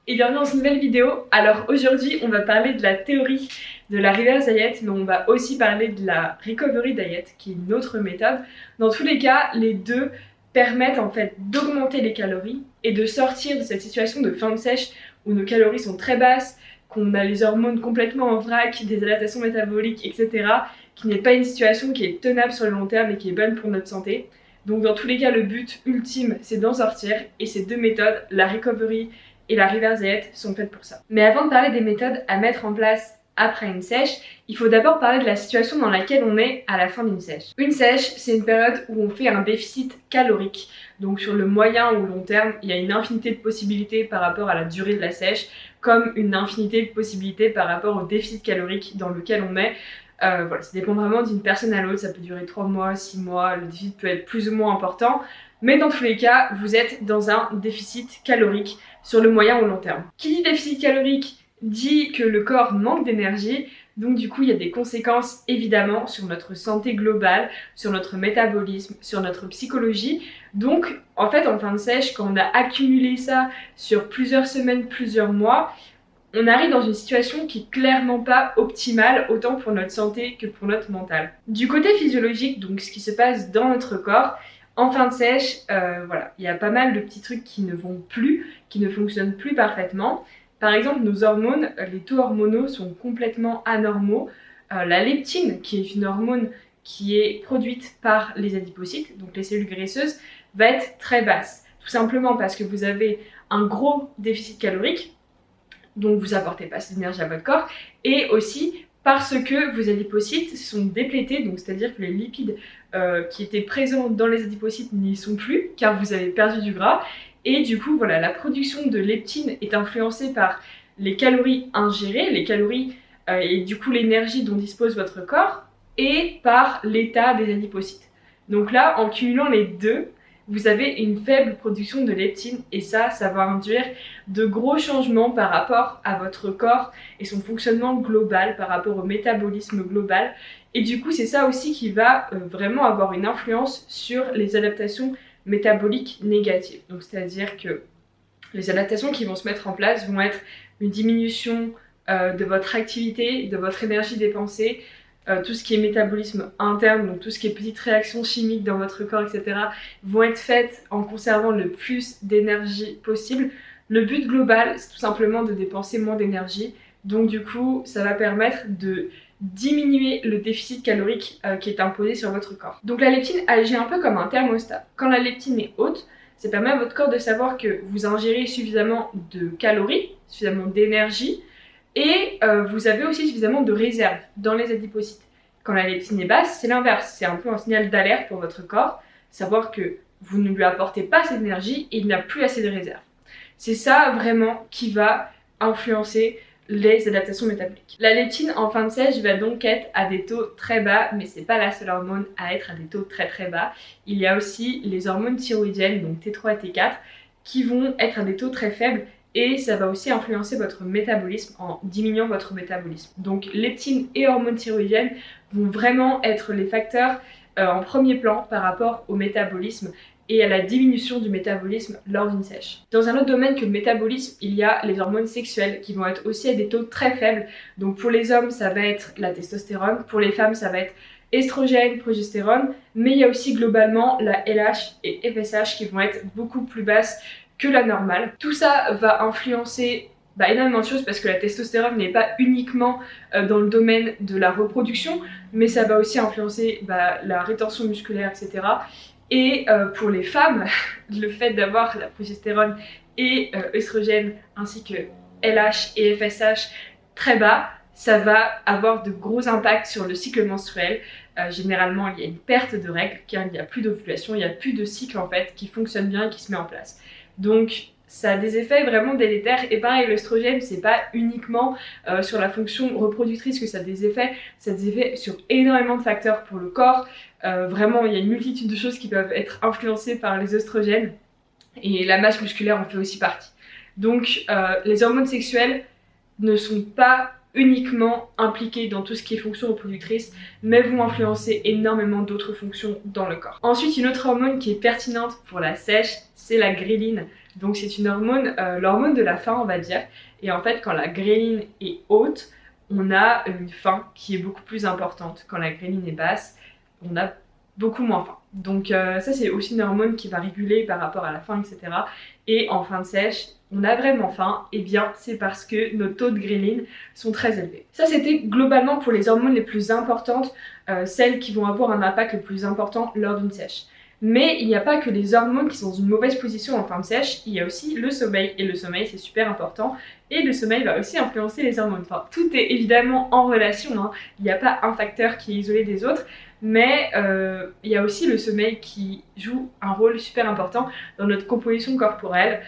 Et bienvenue dans une nouvelle vidéo. Alors aujourd'hui on va parler de la théorie de la reverse diet, mais on va aussi parler de la recovery diet qui est une autre méthode. Dans tous les cas, les deux permettent en fait d'augmenter les calories et de sortir de cette situation de fin de sèche où nos calories sont très basses, qu'on a les hormones complètement en vrac, des adaptations métaboliques, etc. qui n'est pas une situation qui est tenable sur le long terme et qui est bonne pour notre santé. Donc dans tous les cas, le but ultime c'est d'en sortir, et ces deux méthodes, la recovery et la reverse diet, sont faites pour ça. Mais avant de parler des méthodes à mettre en place après une sèche, il faut d'abord parler de la situation dans laquelle on est à la fin d'une sèche. Une sèche, c'est une période où on fait un déficit calorique. Donc sur le moyen ou long terme, il y a une infinité de possibilités par rapport à la durée de la sèche, comme une infinité de possibilités par rapport au déficit calorique dans lequel on est. Voilà, ça dépend vraiment d'une personne à l'autre, ça peut durer 3 mois, 6 mois, le déficit peut être plus ou moins important, mais dans tous les cas, vous êtes dans un déficit calorique sur le moyen ou long terme. Qui dit déficit calorique dit que le corps manque d'énergie, donc du coup il y a des conséquences évidemment sur notre santé globale, sur notre métabolisme, sur notre psychologie. Donc en fait en fin de sèche, quand on a accumulé ça sur plusieurs semaines, plusieurs mois, on arrive dans une situation qui est clairement pas optimale, autant pour notre santé que pour notre mental. Du côté physiologique, donc ce qui se passe dans notre corps, en fin de sèche, voilà, il y a pas mal de petits trucs qui ne vont plus, qui ne fonctionnent plus parfaitement. Par exemple, nos hormones, les taux hormonaux sont complètement anormaux. La leptine, qui est une hormone qui est produite par les adipocytes, donc les cellules graisseuses, va être très basse. Tout simplement parce que vous avez un gros déficit calorique, donc vous apportez pas assez d'énergie à votre corps, et aussi parce que vos adipocytes sont déplétés, donc c'est-à-dire que les lipides qui étaient présents dans les adipocytes n'y sont plus, car vous avez perdu du gras, et du coup voilà, la production de leptine est influencée par les calories ingérées, les calories et du coup l'énergie dont dispose votre corps, et par l'état des adipocytes. Donc là, en cumulant les deux, vous avez une faible production de leptine, et ça va induire de gros changements par rapport à votre corps et son fonctionnement global, par rapport au métabolisme global. Et du coup, c'est ça aussi qui va vraiment avoir une influence sur les adaptations métaboliques négatives. Donc c'est-à-dire que les adaptations qui vont se mettre en place vont être une diminution de votre activité, de votre énergie dépensée, tout ce qui est métabolisme interne, donc tout ce qui est petites réactions chimiques dans votre corps, etc., vont être faites en conservant le plus d'énergie possible. Le but global, c'est tout simplement de dépenser moins d'énergie. Donc du coup, ça va permettre de diminuer le déficit calorique qui est imposé sur votre corps. Donc la leptine agit un peu comme un thermostat. Quand la leptine est haute, ça permet à votre corps de savoir que vous ingérez suffisamment de calories, suffisamment d'énergie, et vous avez aussi suffisamment de réserves dans les adipocytes. Quand la leptine est basse, c'est l'inverse. C'est un peu un signal d'alerte pour votre corps, savoir que vous ne lui apportez pas assez d'énergie et il n'a plus assez de réserves. C'est ça vraiment qui va influencer les adaptations métaboliques. La leptine en fin de sèche va donc être à des taux très bas, mais c'est pas la seule hormone à être à des taux très très bas. Il y a aussi les hormones thyroïdiennes, donc T3 et T4, qui vont être à des taux très faibles, et ça va aussi influencer votre métabolisme en diminuant votre métabolisme. Donc leptine et hormones thyroïdiennes vont vraiment être les facteurs en premier plan par rapport au métabolisme et à la diminution du métabolisme lors d'une sèche. Dans un autre domaine que le métabolisme, il y a les hormones sexuelles qui vont être aussi à des taux très faibles. Donc pour les hommes, ça va être la testostérone, pour les femmes, ça va être estrogène, progestérone, mais il y a aussi globalement la LH et FSH qui vont être beaucoup plus basses que la normale. Tout ça va influencer énormément de choses, parce que la testostérone n'est pas uniquement dans le domaine de la reproduction, mais ça va aussi influencer la rétention musculaire, etc. Et pour les femmes, le fait d'avoir la progestérone et œstrogène ainsi que LH et FSH très bas, ça va avoir de gros impacts sur le cycle menstruel. Généralement, il y a une perte de règles car il n'y a plus d'ovulation, il n'y a plus de cycle en fait qui fonctionne bien et qui se met en place. Donc ça a des effets vraiment délétères, et pareil, l'œstrogène, c'est pas uniquement sur la fonction reproductrice que ça a des effets, ça a des effets sur énormément de facteurs pour le corps. Vraiment, il y a une multitude de choses qui peuvent être influencées par les œstrogènes, et la masse musculaire en fait aussi partie. Donc les hormones sexuelles ne sont pas uniquement impliquées dans tout ce qui est fonction reproductrice, mais vont influencer énormément d'autres fonctions dans le corps. Ensuite, une autre hormone qui est pertinente pour la sèche, c'est la gréline. Donc c'est une hormone, l'hormone de la faim on va dire. Et en fait quand la gréline est haute, on a une faim qui est beaucoup plus importante. Quand la gréline est basse, on a beaucoup moins faim. Donc ça c'est aussi une hormone qui va réguler par rapport à la faim, etc. Et en fin de sèche, on a vraiment faim, et bien c'est parce que nos taux de gréline sont très élevés. Ça c'était globalement pour les hormones les plus importantes, celles qui vont avoir un impact le plus important lors d'une sèche. Mais il n'y a pas que les hormones qui sont dans une mauvaise position en fin de sèche, il y a aussi le sommeil, et le sommeil c'est super important, et le sommeil va aussi influencer les hormones. Enfin, tout est évidemment en relation, hein. Il n'y a pas un facteur qui est isolé des autres, mais il y a aussi le sommeil qui joue un rôle super important dans notre composition corporelle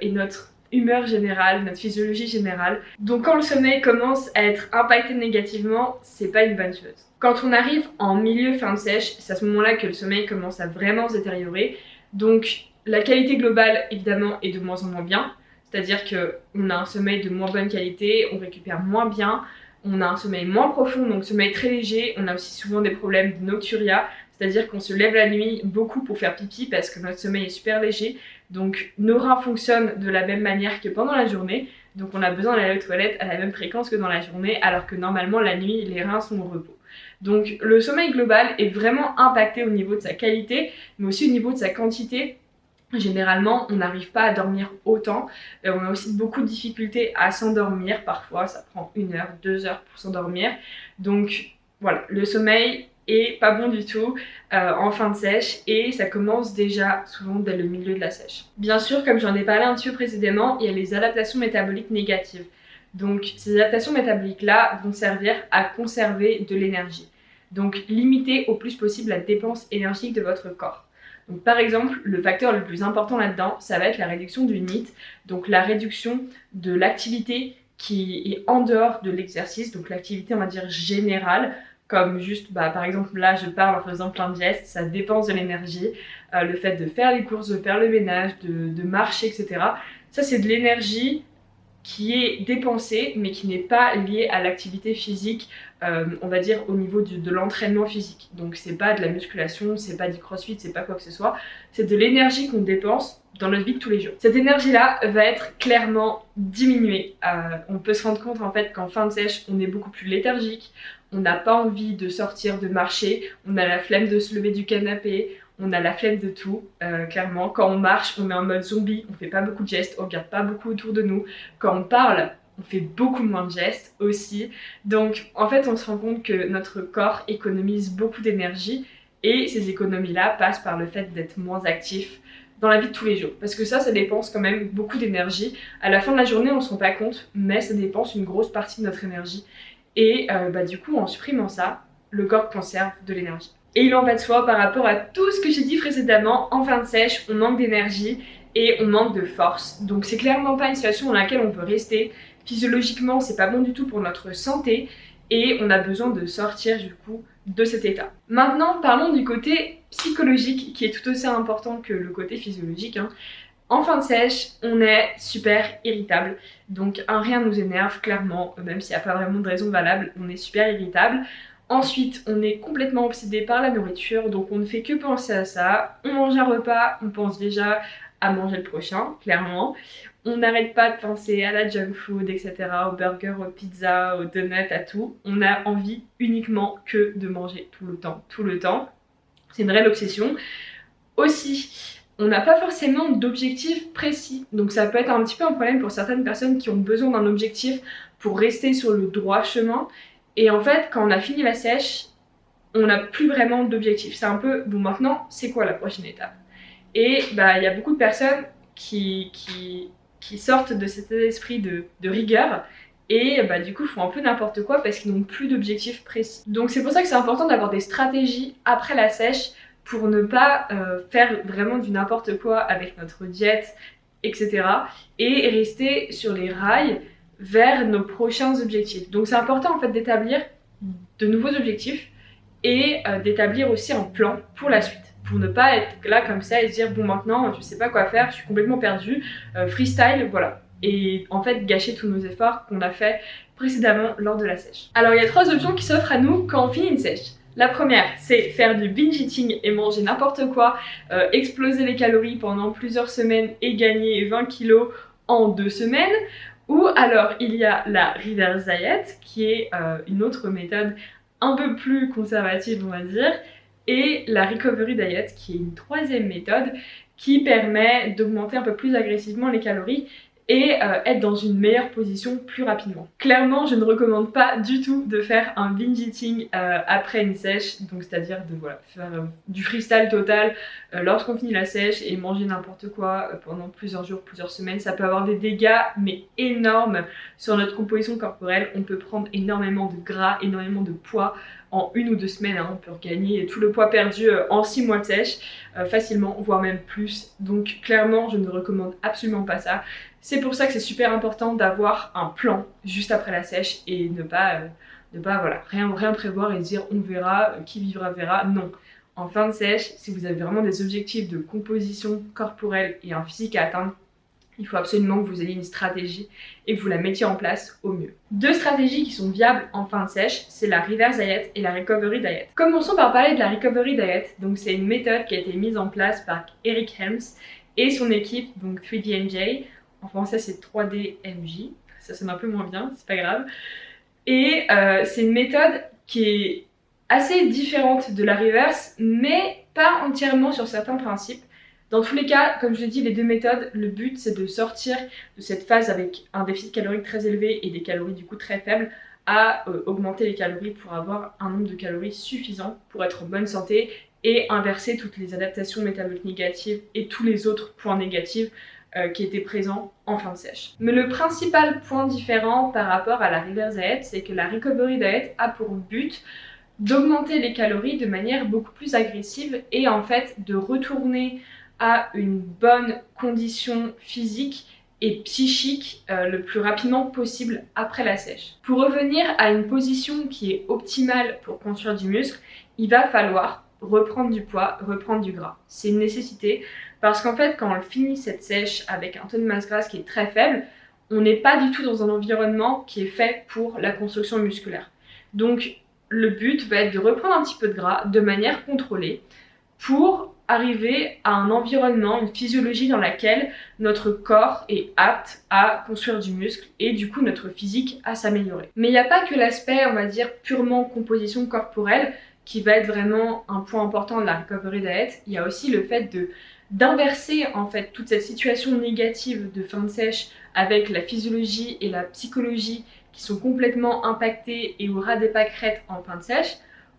et notre humeur générale, notre physiologie générale. Donc quand le sommeil commence à être impacté négativement, c'est pas une bonne chose. Quand on arrive en milieu fin de sèche, c'est à ce moment-là que le sommeil commence à vraiment se détériorer. Donc la qualité globale évidemment est de moins en moins bien, c'est-à-dire qu'on a un sommeil de moins bonne qualité, on récupère moins bien, on a un sommeil moins profond, donc sommeil très léger. On a aussi souvent des problèmes de nocturia, c'est-à-dire qu'on se lève la nuit beaucoup pour faire pipi parce que notre sommeil est super léger. Donc nos reins fonctionnent de la même manière que pendant la journée, donc on a besoin d'aller aux toilettes à la même fréquence que dans la journée, alors que normalement la nuit les reins sont au repos. Donc le sommeil global est vraiment impacté au niveau de sa qualité, mais aussi au niveau de sa quantité. Généralement, on n'arrive pas à dormir autant. On a aussi beaucoup de difficultés à s'endormir. Parfois, ça prend 1 heure, 2 heures pour s'endormir. Donc voilà, le sommeil est pas bon du tout en fin de sèche et ça commence déjà souvent dès le milieu de la sèche. Bien sûr, comme j'en ai parlé un petit peu précédemment, il y a les adaptations métaboliques négatives. Donc ces adaptations métaboliques-là vont servir à conserver de l'énergie. Donc limiter au plus possible la dépense énergique de votre corps. Donc, par exemple, le facteur le plus important là-dedans, ça va être la réduction du NEAT, donc la réduction de l'activité qui est en dehors de l'exercice, donc l'activité on va dire générale, comme juste, par exemple là je parle en faisant plein de gestes, ça dépense de l'énergie, le fait de faire les courses, de faire le ménage, de marcher, etc. Ça c'est de l'énergie qui est dépensée mais qui n'est pas liée à l'activité physique, on va dire au niveau de l'entraînement physique. Donc c'est pas de la musculation, c'est pas du crossfit, c'est pas quoi que ce soit, c'est de l'énergie qu'on dépense dans notre vie de tous les jours. Cette énergie là va être clairement diminuée. On peut se rendre compte en fait qu'en fin de sèche on est beaucoup plus léthargique, on n'a pas envie de sortir, de marcher, on a la flemme de se lever du canapé, on a la flemme de tout, clairement. Quand on marche, on est en mode zombie, on fait pas beaucoup de gestes, on regarde pas beaucoup autour de nous. Quand on parle, on fait beaucoup moins de gestes aussi. Donc en fait, on se rend compte que notre corps économise beaucoup d'énergie et ces économies-là passent par le fait d'être moins actif dans la vie de tous les jours. Parce que ça dépense quand même beaucoup d'énergie. À la fin de la journée, on se rend pas compte, mais ça dépense une grosse partie de notre énergie. Et du coup, en supprimant ça, le corps conserve de l'énergie. Et il en va de soi par rapport à tout ce que j'ai dit précédemment, en fin de sèche, on manque d'énergie et on manque de force. Donc c'est clairement pas une situation dans laquelle on veut rester. Physiologiquement, c'est pas bon du tout pour notre santé et on a besoin de sortir du coup de cet état. Maintenant, parlons du côté psychologique qui est tout aussi important que le côté physiologique, hein. En fin de sèche, on est super irritable, donc rien nous énerve clairement, même s'il n'y a pas vraiment de raison valable, on est super irritable. Ensuite, on est complètement obsédé par la nourriture, donc on ne fait que penser à ça. On mange un repas, on pense déjà à manger le prochain, clairement. On n'arrête pas de penser à la junk food, etc., aux burgers, aux pizzas, aux donuts, à tout. On a envie uniquement que de manger tout le temps. C'est une réelle obsession. Aussi, on n'a pas forcément d'objectif précis, donc ça peut être un petit peu un problème pour certaines personnes qui ont besoin d'un objectif pour rester sur le droit chemin. Et en fait, quand on a fini la sèche, on n'a plus vraiment d'objectif. C'est un peu, bon maintenant, c'est quoi la prochaine étape? Et il y a beaucoup de personnes qui sortent de cet esprit de rigueur et du coup font un peu n'importe quoi parce qu'ils n'ont plus d'objectif précis. Donc c'est pour ça que c'est important d'avoir des stratégies après la sèche pour ne pas faire vraiment du n'importe quoi avec notre diète, etc. et rester sur les rails vers nos prochains objectifs. Donc c'est important en fait d'établir de nouveaux objectifs et d'établir aussi un plan pour la suite. Pour ne pas être là comme ça et se dire bon maintenant je sais pas quoi faire, je suis complètement perdue, freestyle, voilà. Et en fait gâcher tous nos efforts qu'on a fait précédemment lors de la sèche. Alors il y a 3 options qui s'offrent à nous quand on finit une sèche. La première, c'est faire du binge eating et manger n'importe quoi, exploser les calories pendant plusieurs semaines et gagner 20 kilos en 2 semaines. Ou alors il y a la reverse diet qui est une autre méthode un peu plus conservative on va dire, et la recovery diet qui est une troisième méthode qui permet d'augmenter un peu plus agressivement les calories et être dans une meilleure position plus rapidement. Clairement, je ne recommande pas du tout de faire un binge eating après une sèche, donc c'est-à-dire de faire du freestyle total lorsqu'on finit la sèche et manger n'importe quoi pendant plusieurs jours, plusieurs semaines. Ça peut avoir des dégâts mais énormes sur notre composition corporelle. On peut prendre énormément de gras, énormément de poids en 1 ou 2 semaines, hein. On peut regagner tout le poids perdu en 6 mois de sèche facilement, voire même plus. Donc clairement, je ne recommande absolument pas ça. C'est pour ça que c'est super important d'avoir un plan juste après la sèche et ne pas rien prévoir et se dire on verra, qui vivra verra. Non. En fin de sèche, si vous avez vraiment des objectifs de composition corporelle et un physique à atteindre, il faut absolument que vous ayez une stratégie et que vous la mettiez en place au mieux. 2 stratégies qui sont viables en fin de sèche, c'est la reverse diet et la recovery diet. Commençons par parler de la recovery diet. Donc c'est une méthode qui a été mise en place par Eric Helms et son équipe, donc 3DMJ. En français c'est 3DMJ, ça sonne un peu moins bien, c'est pas grave. Et c'est une méthode qui est assez différente de la reverse, mais pas entièrement sur certains principes. Dans tous les cas, comme je l'ai dit, les 2 méthodes, le but c'est de sortir de cette phase avec un déficit calorique très élevé et des calories du coup très faibles à augmenter les calories pour avoir un nombre de calories suffisant pour être en bonne santé et inverser toutes les adaptations métaboliques négatives et tous les autres points négatifs qui étaient présents en fin de sèche. Mais le principal point différent par rapport à la reverse diet, c'est que la recovery diet a pour but d'augmenter les calories de manière beaucoup plus agressive et en fait de retourner à une bonne condition physique et psychique le plus rapidement possible après la sèche. Pour revenir à une position qui est optimale pour construire du muscle, il va falloir reprendre du poids, reprendre du gras. C'est une nécessité parce qu'en fait quand on finit cette sèche avec un taux de masse grasse qui est très faible, on n'est pas du tout dans un environnement qui est fait pour la construction musculaire. Donc le but va être de reprendre un petit peu de gras de manière contrôlée pour arriver à un environnement, une physiologie dans laquelle notre corps est apte à construire du muscle et du coup notre physique à s'améliorer. Mais il n'y a pas que l'aspect, on va dire, purement composition corporelle qui va être vraiment un point important de la recovery diet. Il y a aussi le fait d'inverser en fait toute cette situation négative de fin de sèche avec la physiologie et la psychologie qui sont complètement impactées et au ras des pâquerettes en fin de sèche,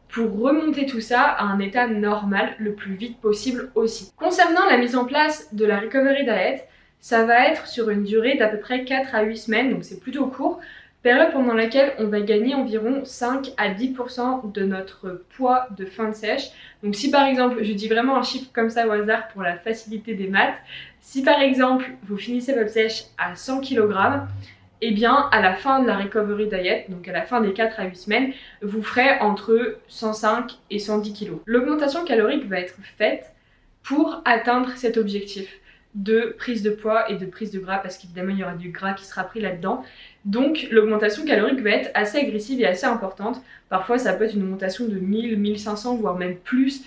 pour remonter tout ça à un état normal le plus vite possible aussi. Concernant la mise en place de la recovery diet, ça va être sur une durée d'à peu près 4 à 8 semaines, donc c'est plutôt court, période pendant laquelle on va gagner environ 5 à 10% de notre poids de fin de sèche. Donc si par exemple, je dis vraiment un chiffre comme ça au hasard pour la facilité des maths, si par exemple vous finissez votre sèche à 100 kg, et bien à la fin de la recovery diet, donc à la fin des 4 à 8 semaines, vous ferez entre 105 et 110 kg. L'augmentation calorique va être faite pour atteindre cet objectif de prise de poids et de prise de gras, parce qu'évidemment il y aura du gras qui sera pris là-dedans. Donc l'augmentation calorique va être assez agressive et assez importante. Parfois ça peut être une augmentation de 1000, 1500 voire même plus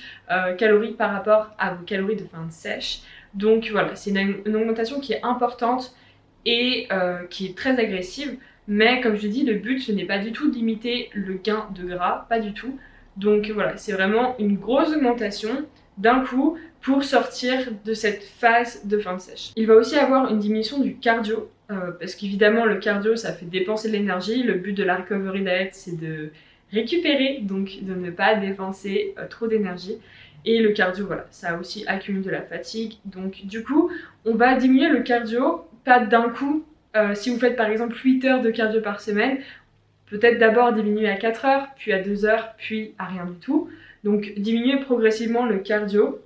calories par rapport à vos calories de fin de sèche. Donc voilà, c'est une augmentation qui est importante et qui est très agressive, mais comme je dis, le but ce n'est pas du tout d'imiter le gain de gras, pas du tout. Donc voilà, c'est vraiment une grosse augmentation d'un coup pour sortir de cette phase de fin de sèche. Il va aussi avoir une diminution du cardio, parce qu'évidemment le cardio ça fait dépenser de l'énergie. Le but de la recovery diet c'est de récupérer, donc de ne pas dépenser trop d'énergie. Et le cardio, voilà, ça aussi accumule de la fatigue. Donc du coup, on va diminuer le cardio, pas d'un coup. Si vous faites par exemple 8 heures de cardio par semaine, peut-être d'abord diminuer à 4 heures, puis à 2 heures, puis à rien du tout. Donc diminuer progressivement le cardio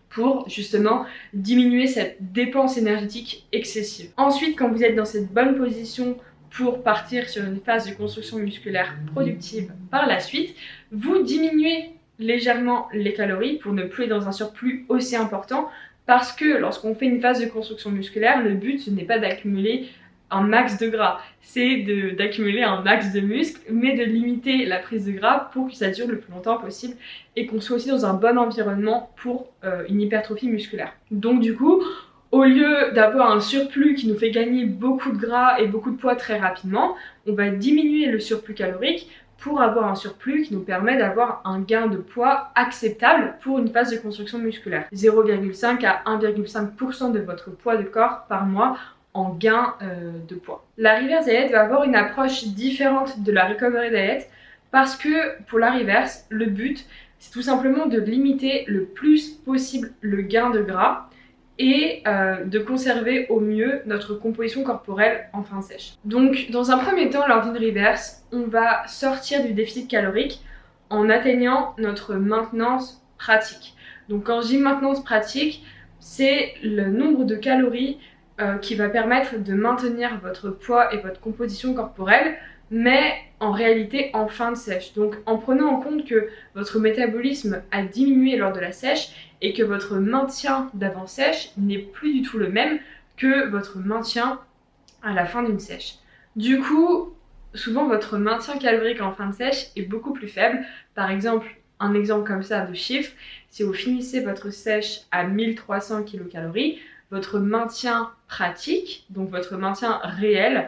pour justement diminuer cette dépense énergétique excessive. Ensuite, quand vous êtes dans cette bonne position pour partir sur une phase de construction musculaire productive par la suite, vous diminuez légèrement les calories pour ne plus être dans un surplus aussi important, parce que lorsqu'on fait une phase de construction musculaire, le but ce n'est pas d'accumuler un max de gras, c'est d'accumuler un max de muscles, mais de limiter la prise de gras pour que ça dure le plus longtemps possible et qu'on soit aussi dans un bon environnement pour une hypertrophie musculaire. Donc du coup, au lieu d'avoir un surplus qui nous fait gagner beaucoup de gras et beaucoup de poids très rapidement, on va diminuer le surplus calorique pour avoir un surplus qui nous permet d'avoir un gain de poids acceptable pour une phase de construction musculaire. 0,5 à 1,5% de votre poids de corps par mois en gain de poids. La reverse diet va avoir une approche différente de la recovery diet parce que pour la reverse, le but c'est tout simplement de limiter le plus possible le gain de gras et de conserver au mieux notre composition corporelle en fin sèche. Donc dans un premier temps, lors d'une reverse, on va sortir du déficit calorique en atteignant notre maintenance pratique. Donc quand je dis maintenance pratique, c'est le nombre de calories qui va permettre de maintenir votre poids et votre composition corporelle, mais en réalité en fin de sèche. Donc en prenant en compte que votre métabolisme a diminué lors de la sèche et que votre maintien d'avant sèche n'est plus du tout le même que votre maintien à la fin d'une sèche. Du coup, souvent votre maintien calorique en fin de sèche est beaucoup plus faible. Par exemple, un exemple comme ça de chiffre, si vous finissez votre sèche à 1300 kcal, votre maintien pratique, donc votre maintien réel,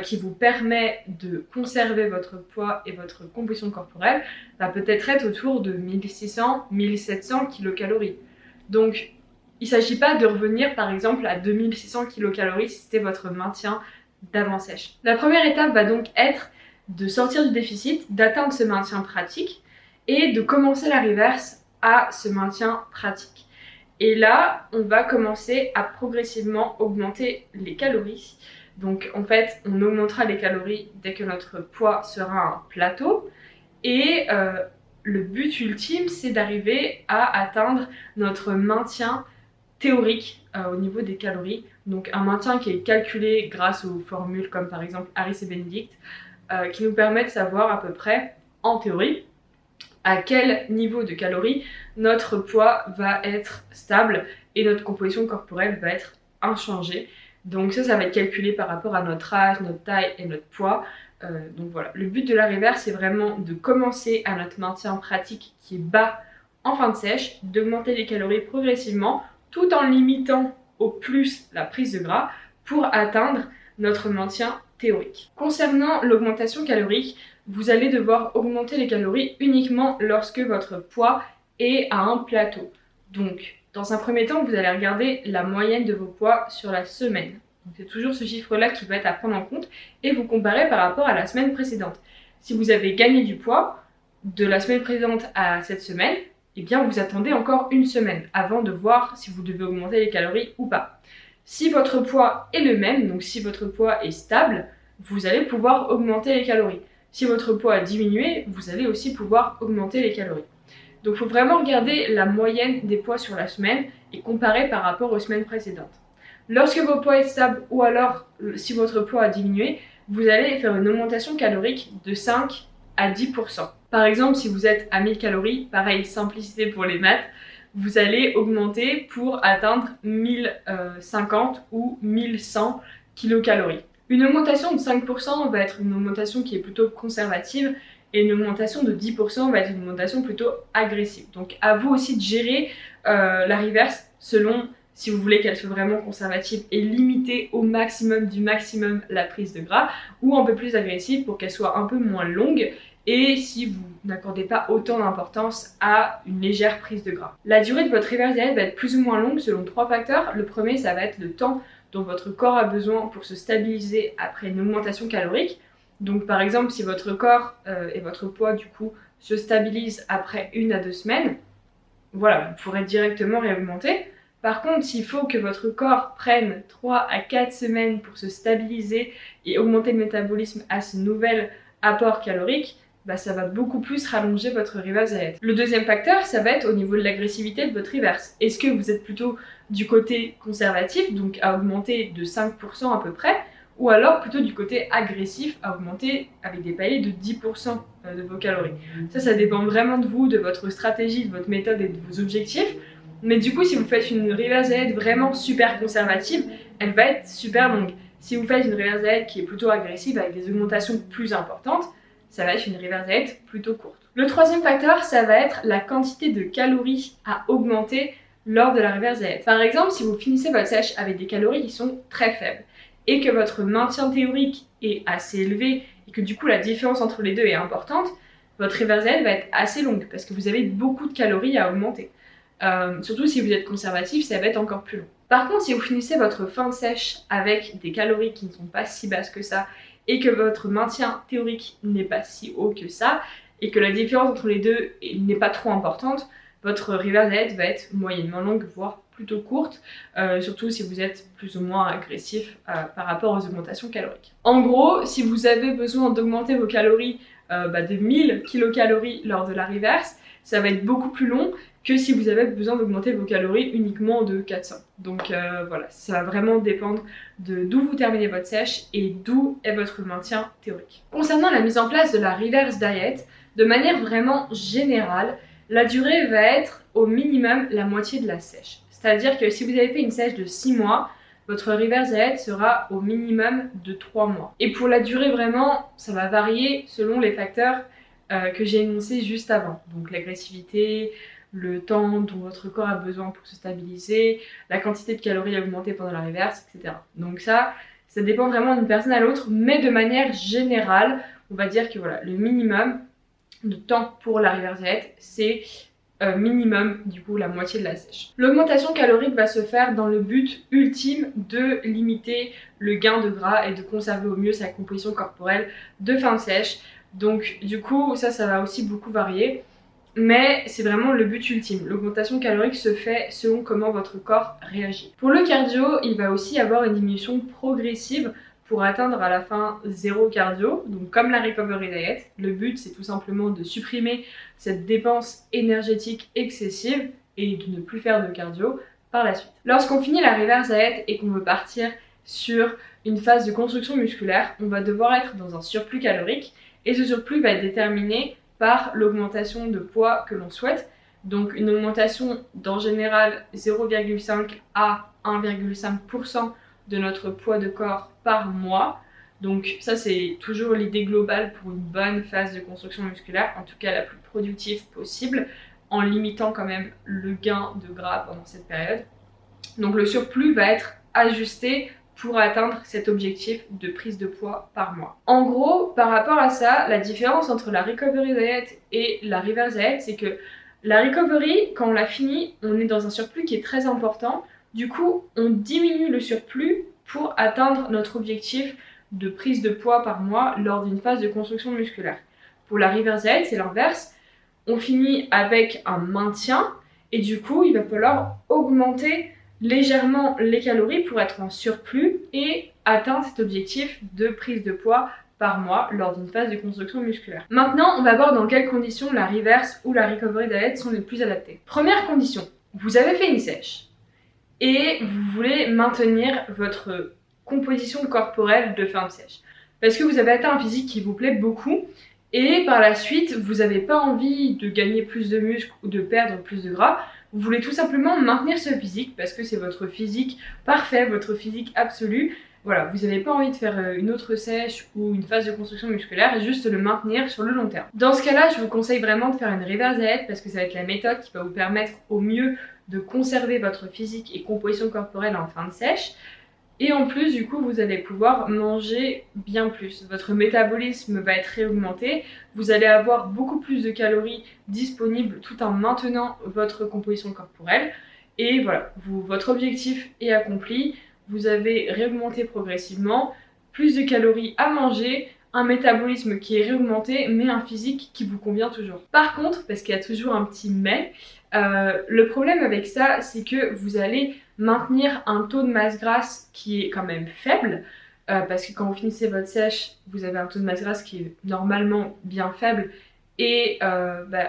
qui vous permet de conserver votre poids et votre composition corporelle, va peut-être être autour de 1600-1700 kcal. Donc, il ne s'agit pas de revenir par exemple à 2600 kcal si c'était votre maintien d'avant sèche. La première étape va donc être de sortir du déficit, d'atteindre ce maintien pratique et de commencer la reverse à ce maintien pratique. Et là, on va commencer à progressivement augmenter les calories. Donc en fait, on augmentera les calories dès que notre poids sera à un plateau. Et le but ultime, c'est d'arriver à atteindre notre maintien théorique au niveau des calories. Donc un maintien qui est calculé grâce aux formules comme par exemple Harris et Benedict, qui nous permet de savoir à peu près, en théorie, à quel niveau de calories notre poids va être stable et notre composition corporelle va être inchangée. Donc ça va être calculé par rapport à notre âge, notre taille et notre poids. Donc voilà, le but de la reverse, c'est vraiment de commencer à notre maintien pratique qui est bas en fin de sèche, d'augmenter les calories progressivement tout en limitant au plus la prise de gras pour atteindre notre maintien théorique. Concernant l'augmentation calorique, vous allez devoir augmenter les calories uniquement lorsque votre poids est à un plateau. Donc, dans un premier temps, vous allez regarder la moyenne de vos poids sur la semaine. C'est toujours ce chiffre-là qui va être à prendre en compte et vous comparer par rapport à la semaine précédente. Si vous avez gagné du poids de la semaine précédente à cette semaine, eh bien vous attendez encore une semaine avant de voir si vous devez augmenter les calories ou pas. Si votre poids est le même, donc si votre poids est stable, vous allez pouvoir augmenter les calories. Si votre poids a diminué, vous allez aussi pouvoir augmenter les calories. Donc il faut vraiment regarder la moyenne des poids sur la semaine et comparer par rapport aux semaines précédentes. Lorsque vos poids est stable ou alors si votre poids a diminué, vous allez faire une augmentation calorique de 5 à 10%. Par exemple, si vous êtes à 1000 calories, pareil, simplicité pour les maths, vous allez augmenter pour atteindre 1050 ou 1100 kcal. Une augmentation de 5% va être une augmentation qui est plutôt conservative et une augmentation de 10% va être une augmentation plutôt agressive. Donc à vous aussi de gérer la reverse selon si vous voulez qu'elle soit vraiment conservative et limiter au maximum du maximum la prise de gras, ou un peu plus agressive pour qu'elle soit un peu moins longue et si vous n'accordez pas autant d'importance à une légère prise de gras. La durée de votre reverse diet va être plus ou moins longue selon 3 facteurs. Le premier, ça va être le temps dont votre corps a besoin pour se stabiliser après une augmentation calorique. Donc par exemple, si votre corps et votre poids du coup se stabilisent après 1 à 2 semaines, voilà, vous pourrez directement réaugmenter. Par contre, s'il faut que votre corps prenne 3 à 4 semaines pour se stabiliser et augmenter le métabolisme à ce nouvel apport calorique, ça va beaucoup plus rallonger votre reverse diet. Le deuxième facteur, ça va être au niveau de l'agressivité de votre reverse. Est-ce que vous êtes plutôt du côté conservatif, donc à augmenter de 5% à peu près, ou alors plutôt du côté agressif, à augmenter avec des paliers de 10% de vos calories. Ça dépend vraiment de vous, de votre stratégie, de votre méthode et de vos objectifs. Mais du coup, si vous faites une reverse diet vraiment super conservative, elle va être super longue. Si vous faites une reverse diet qui est plutôt agressive avec des augmentations plus importantes, ça va être une reverse diet plutôt courte. Le troisième facteur, ça va être la quantité de calories à augmenter lors de la reverse diet. Par exemple, si vous finissez votre sèche avec des calories qui sont très faibles et que votre maintien théorique est assez élevé et que du coup la différence entre les deux est importante, votre reverse diet va être assez longue parce que vous avez beaucoup de calories à augmenter. Surtout si vous êtes conservatif, ça va être encore plus long. Par contre, si vous finissez votre fin de sèche avec des calories qui ne sont pas si basses que ça et que votre maintien théorique n'est pas si haut que ça et que la différence entre les deux n'est pas trop importante, votre reverse diet va être moyennement longue, voire plutôt courte, surtout si vous êtes plus ou moins agressif par rapport aux augmentations caloriques. En gros, si vous avez besoin d'augmenter vos calories de 1000 kilocalories lors de la reverse, ça va être beaucoup plus long que si vous avez besoin d'augmenter vos calories uniquement de 400. Donc voilà, ça va vraiment dépendre de d'où vous terminez votre sèche et d'où est votre maintien théorique. Concernant la mise en place de la reverse diet, de manière vraiment générale, la durée va être au minimum la moitié de la sèche. C'est-à-dire que si vous avez fait une sèche de 6 mois, votre reverse diet sera au minimum de 3 mois. Et pour la durée vraiment, ça va varier selon les facteurs que j'ai énoncés juste avant. Donc l'agressivité, le temps dont votre corps a besoin pour se stabiliser, la quantité de calories à augmenter pendant la reverse, etc. Donc ça dépend vraiment d'une personne à l'autre, mais de manière générale, on va dire que voilà, le minimum de temps pour la reverse diet, c'est minimum du coup la moitié de la sèche. L'augmentation calorique va se faire dans le but ultime de limiter le gain de gras et de conserver au mieux sa composition corporelle de fin de sèche. Donc du coup ça va aussi beaucoup varier, mais c'est vraiment le but ultime. L'augmentation calorique se fait selon comment votre corps réagit. Pour le cardio, il va aussi avoir une diminution progressive pour atteindre à la fin 0 cardio. Donc comme la recovery diet, le but c'est tout simplement de supprimer cette dépense énergétique excessive et de ne plus faire de cardio par la suite. Lorsqu'on finit la reverse diet et qu'on veut partir sur une phase de construction musculaire, on va devoir être dans un surplus calorique et ce surplus va être déterminé par l'augmentation de poids que l'on souhaite. Donc une augmentation d'en général 0,5 à 1,5% de notre poids de corps par mois. Donc ça c'est toujours l'idée globale pour une bonne phase de construction musculaire, en tout cas la plus productive possible, en limitant quand même le gain de gras pendant cette période. Donc le surplus va être ajusté pour atteindre cet objectif de prise de poids par mois. En gros, par rapport à ça, la différence entre la recovery diet et la reverse diet, c'est que la recovery, quand on l'a fini, on est dans un surplus qui est très important. Du coup, on diminue le surplus pour atteindre notre objectif de prise de poids par mois lors d'une phase de construction musculaire. Pour la reverse diet, c'est l'inverse. On finit avec un maintien et du coup, il va falloir augmenter légèrement les calories pour être en surplus et atteindre cet objectif de prise de poids par mois lors d'une phase de construction musculaire. Maintenant, on va voir dans quelles conditions la reverse ou la recovery diet sont les plus adaptées. Première condition, vous avez fait une sèche et vous voulez maintenir votre composition corporelle de fin de sèche. Parce que vous avez atteint un physique qui vous plaît beaucoup et par la suite, vous n'avez pas envie de gagner plus de muscles ou de perdre plus de gras. Vous voulez tout simplement maintenir ce physique parce que c'est votre physique parfait, votre physique absolu. Voilà, vous n'avez pas envie de faire une autre sèche ou une phase de construction musculaire, juste le maintenir sur le long terme. Dans ce cas-là, je vous conseille vraiment de faire une reverse diet parce que ça va être la méthode qui va vous permettre au mieux de conserver votre physique et composition corporelle en fin de sèche. Et en plus, du coup, vous allez pouvoir manger bien plus. Votre métabolisme va être réaugmenté. Vous allez avoir beaucoup plus de calories disponibles tout en maintenant votre composition corporelle. Et voilà, votre objectif est accompli. Vous avez réaugmenté progressivement, plus de calories à manger, un métabolisme qui est réaugmenté, mais un physique qui vous convient toujours. Par contre, parce qu'il y a toujours un petit mais, le problème avec ça, c'est que vous allez maintenir un taux de masse grasse qui est quand même faible, parce que quand vous finissez votre sèche, vous avez un taux de masse grasse qui est normalement bien faible, et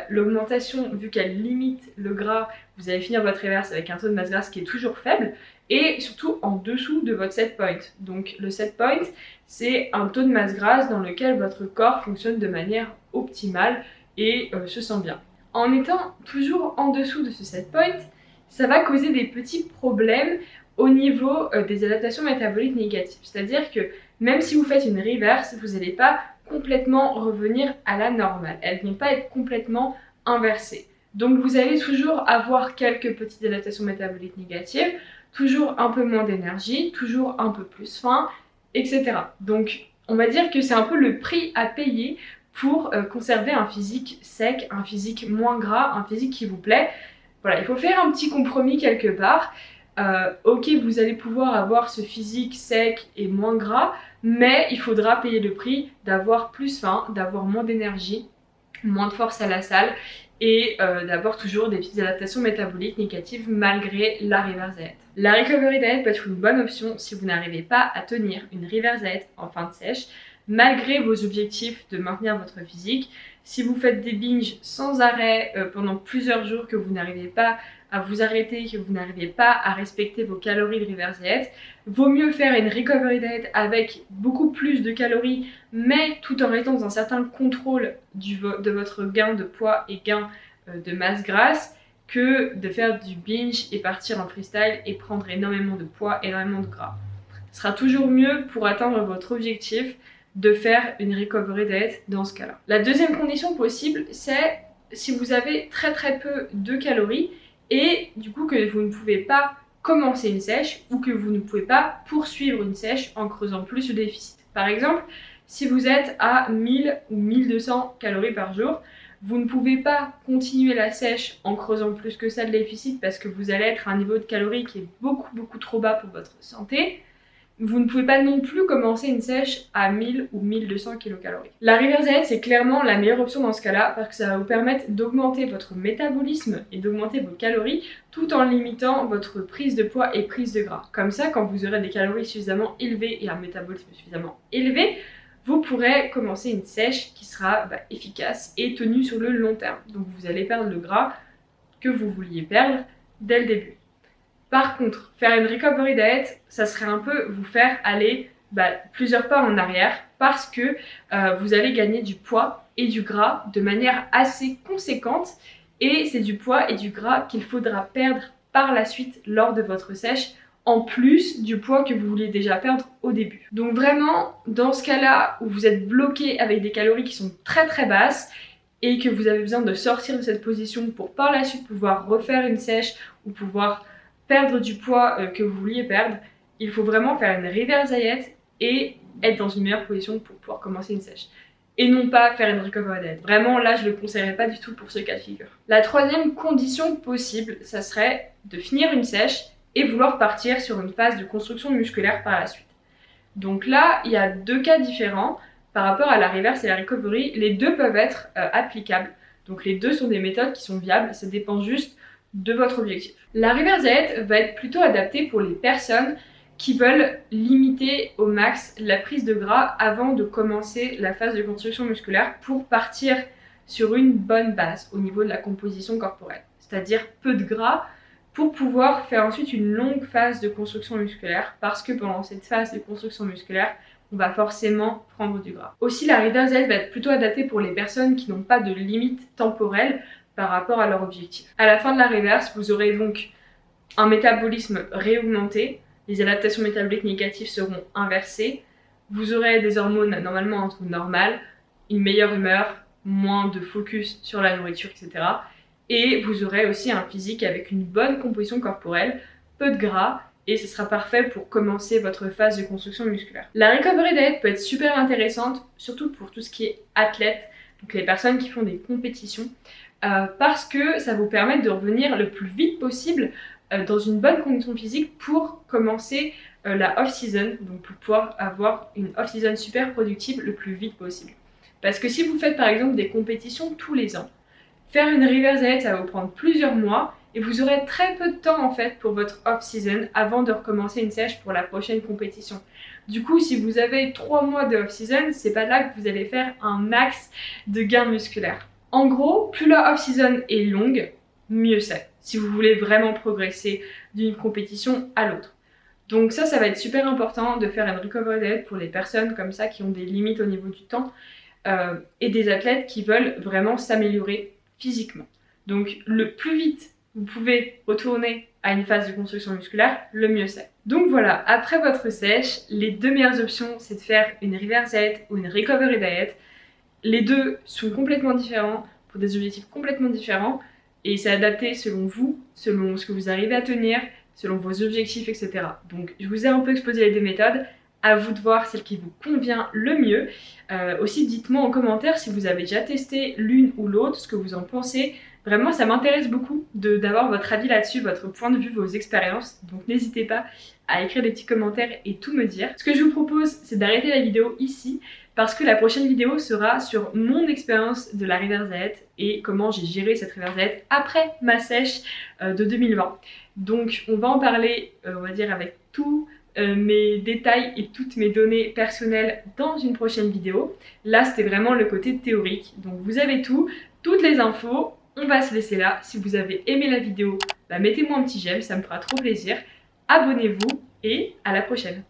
l'augmentation, vu qu'elle limite le gras, vous allez finir votre reverse avec un taux de masse grasse qui est toujours faible, et surtout en dessous de votre set point. Donc le set point, c'est un taux de masse grasse dans lequel votre corps fonctionne de manière optimale et se sent bien. En étant toujours en dessous de ce set point, ça va causer des petits problèmes au niveau des adaptations métaboliques négatives. C'est-à-dire que même si vous faites une reverse, vous n'allez pas complètement revenir à la normale. Elles ne vont pas être complètement inversées. Donc vous allez toujours avoir quelques petites adaptations métaboliques négatives, toujours un peu moins d'énergie, toujours un peu plus faim, etc. Donc on va dire que c'est un peu le prix à payer pour conserver un physique sec, un physique moins gras, un physique qui vous plaît. Voilà, il faut faire un petit compromis quelque part. Ok, vous allez pouvoir avoir ce physique sec et moins gras, mais il faudra payer le prix d'avoir plus faim, d'avoir moins d'énergie, moins de force à la salle et d'avoir toujours des petites adaptations métaboliques négatives malgré la reverse diet. La recovery diet peut être une bonne option si vous n'arrivez pas à tenir une reverse diet en fin de sèche, malgré vos objectifs de maintenir votre physique. Si vous faites des binges sans arrêt pendant plusieurs jours, que vous n'arrivez pas à vous arrêter, que vous n'arrivez pas à respecter vos calories de reverse diet, vaut mieux faire une recovery diet avec beaucoup plus de calories, mais tout en restant dans un certain contrôle de votre gain de poids et gain de masse grasse, que de faire du binge et partir en freestyle et prendre énormément de poids, énormément de gras. Ce sera toujours mieux pour atteindre votre objectif de faire une recovery diet dans ce cas-là. La deuxième condition possible, c'est si vous avez très peu de calories et du coup que vous ne pouvez pas commencer une sèche ou que vous ne pouvez pas poursuivre une sèche en creusant plus le déficit. Par exemple, si vous êtes à 1000 ou 1200 calories par jour, vous ne pouvez pas continuer la sèche en creusant plus que ça le déficit parce que vous allez être à un niveau de calories qui est beaucoup trop bas pour votre santé. Vous ne pouvez pas non plus commencer une sèche à 1000 ou 1200 kcal. La reverse diet, c'est clairement la meilleure option dans ce cas-là parce que ça va vous permettre d'augmenter votre métabolisme et d'augmenter vos calories tout en limitant votre prise de poids et prise de gras. Comme ça, quand vous aurez des calories suffisamment élevées et un métabolisme suffisamment élevé, vous pourrez commencer une sèche qui sera efficace et tenue sur le long terme. Donc vous allez perdre le gras que vous vouliez perdre dès le début. Par contre, faire une recovery diet, ça serait un peu vous faire aller plusieurs pas en arrière parce que vous allez gagner du poids et du gras de manière assez conséquente et c'est du poids et du gras qu'il faudra perdre par la suite lors de votre sèche en plus du poids que vous vouliez déjà perdre au début. Donc vraiment, dans ce cas-là où vous êtes bloqué avec des calories qui sont très basses et que vous avez besoin de sortir de cette position pour par la suite pouvoir refaire une sèche ou pouvoir perdre du poids que vous vouliez perdre, il faut vraiment faire une reverse diet et être dans une meilleure position pour pouvoir commencer une sèche. Et non pas faire une recovery diet. Vraiment, là, je ne le conseillerais pas du tout pour ce cas de figure. La troisième condition possible, ça serait de finir une sèche et vouloir partir sur une phase de construction musculaire par la suite. Donc là, il y a deux cas différents par rapport à la reverse et la recovery. Les deux peuvent être applicables. Donc les deux sont des méthodes qui sont viables, ça dépend juste de votre objectif. La reverse diet va être plutôt adaptée pour les personnes qui veulent limiter au max la prise de gras avant de commencer la phase de construction musculaire pour partir sur une bonne base au niveau de la composition corporelle, c'est-à-dire peu de gras pour pouvoir faire ensuite une longue phase de construction musculaire parce que pendant cette phase de construction musculaire, on va forcément prendre du gras. Aussi, la reverse diet va être plutôt adaptée pour les personnes qui n'ont pas de limite temporelle par rapport à leur objectif. À la fin de la reverse, vous aurez donc un métabolisme réaugmenté, les adaptations métaboliques négatives seront inversées, vous aurez des hormones normalement entre normales, une meilleure humeur, moins de focus sur la nourriture, etc. Et vous aurez aussi un physique avec une bonne composition corporelle, peu de gras, et ce sera parfait pour commencer votre phase de construction musculaire. La recovery diet peut être super intéressante, surtout pour tout ce qui est athlète, donc les personnes qui font des compétitions, parce que ça vous permet de revenir le plus vite possible dans une bonne condition physique pour commencer la off-season, donc pour pouvoir avoir une off-season super productive le plus vite possible. Parce que si vous faites par exemple des compétitions tous les ans, faire une reverse diet ça va vous prendre plusieurs mois et vous aurez très peu de temps en fait pour votre off-season avant de recommencer une sèche pour la prochaine compétition. Du coup, si vous avez 3 mois de off-season, c'est pas là que vous allez faire un max de gains musculaires. En gros, plus la off-season est longue, mieux c'est, si vous voulez vraiment progresser d'une compétition à l'autre. Donc ça va être super important de faire une recovery diet pour les personnes comme ça qui ont des limites au niveau du temps et des athlètes qui veulent vraiment s'améliorer physiquement. Donc le plus vite vous pouvez retourner à une phase de construction musculaire, le mieux c'est. Donc voilà, après votre sèche, les deux meilleures options, c'est de faire une reverse diet ou une recovery diet. Les deux sont complètement différents, pour des objectifs complètement différents, et c'est adapté selon vous, selon ce que vous arrivez à tenir, selon vos objectifs, etc. Donc je vous ai un peu exposé les deux méthodes, à vous de voir celle qui vous convient le mieux. Aussi dites-moi en commentaire si vous avez déjà testé l'une ou l'autre, ce que vous en pensez. Vraiment ça m'intéresse beaucoup d'avoir votre avis là-dessus, votre point de vue, vos expériences. Donc n'hésitez pas à écrire des petits commentaires et tout me dire. Ce que je vous propose, c'est d'arrêter la vidéo ici, parce que la prochaine vidéo sera sur mon expérience de la reverse diet et comment j'ai géré cette reverse diet après ma sèche de 2020. Donc on va en parler, on va dire, avec tous mes détails et toutes mes données personnelles dans une prochaine vidéo. Là c'était vraiment le côté théorique, donc vous avez tout, toutes les infos. On va se laisser là. Si vous avez aimé la vidéo, mettez-moi un petit j'aime, ça me fera trop plaisir. Abonnez-vous et à la prochaine.